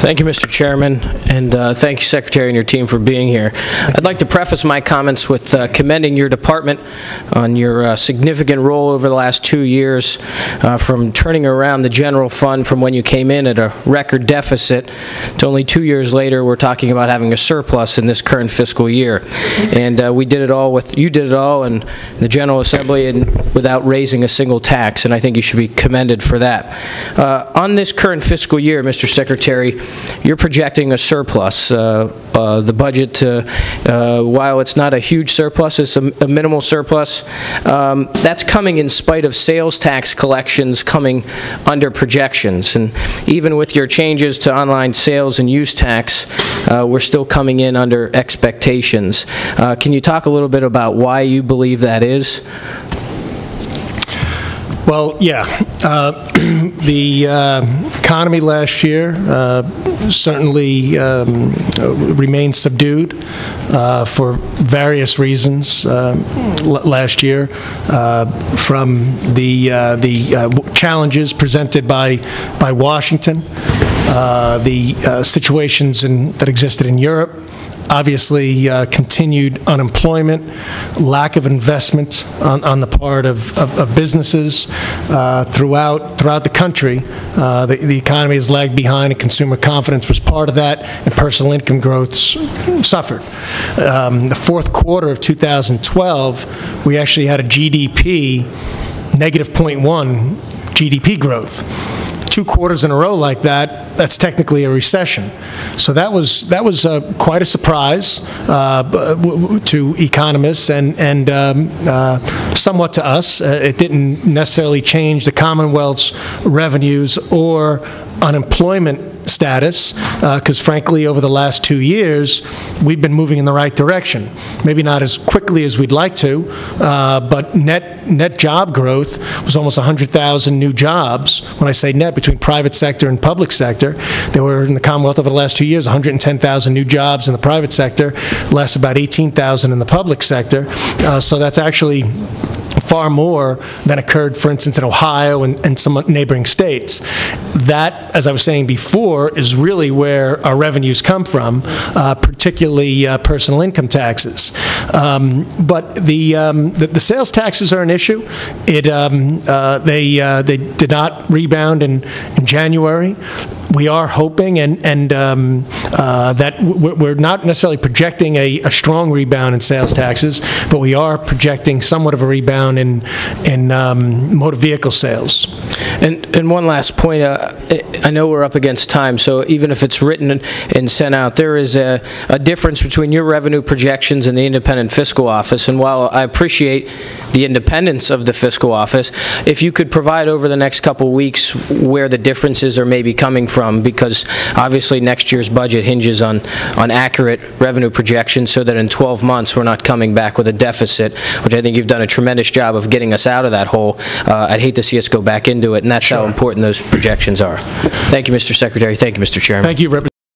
Thank you, Mr. Chairman, and thank you, Secretary, and your team for being here. I'd like to preface my comments with commending your department on your significant role over the last 2 years, from turning around the general fund from when you came in at a record deficit to only 2 years later we're talking about having a surplus in this current fiscal year. And we did it all with, you did it all in the General Assembly and without raising a single tax, and I think you should be commended for that. On this current fiscal year, Mr. Secretary, you're projecting a surplus. The budget, while it's not a huge surplus, it's a minimal surplus. That's coming in spite of sales tax collections coming under projections. And even with your changes to online sales and use tax, we're still coming in under expectations. Can you talk a little bit about why you believe that is? Well, yeah. The economy last year certainly remained subdued for various reasons last year, from the challenges presented by Washington, the situations that existed in Europe, obviously continued unemployment, lack of investment on the part of businesses throughout the country. The economy has lagged behind, and consumer confidence was part of that, and personal income growth suffered. The fourth quarter of 2012, we actually had a GDP negative 0.1 GDP growth. 2 quarters in a row like that, that's technically a recession. So that was quite a surprise to economists and somewhat to us. It didn't necessarily change the Commonwealth's revenues or unemployment status, because frankly over the last 2 years we've been moving in the right direction. Maybe not as quickly as we'd like to, but net job growth was almost 100,000 new jobs. When I say net, between private sector and public sector, there were in the Commonwealth over the last 2 years 110,000 new jobs in the private sector, less about 18,000 in the public sector. So that's actually far more than occurred, for instance, in Ohio and some neighboring states. That, as I was saying before, is really where our revenues come from, particularly personal income taxes. But the sales taxes are an issue. They did not rebound in January. We are hoping that we're not necessarily projecting a strong rebound in sales taxes, but we are projecting somewhat of a rebound in motor vehicle sales. And one last point, I know we're up against time, so even if it's written and sent out, there is a difference between your revenue projections and the Independent Fiscal Office. And while I appreciate the independence of the Fiscal Office, if you could provide over the next couple weeks where the differences are maybe coming from, because obviously next year's budget hinges on accurate revenue projections, so that in 12 months we're not coming back with a deficit, which I think you've done a tremendous job of getting us out of that hole. I'd hate to see us go back into it, and that's how important those projections are. Thank you, Mr. Secretary. Thank you, Mr. Chairman. Thank you, Representative.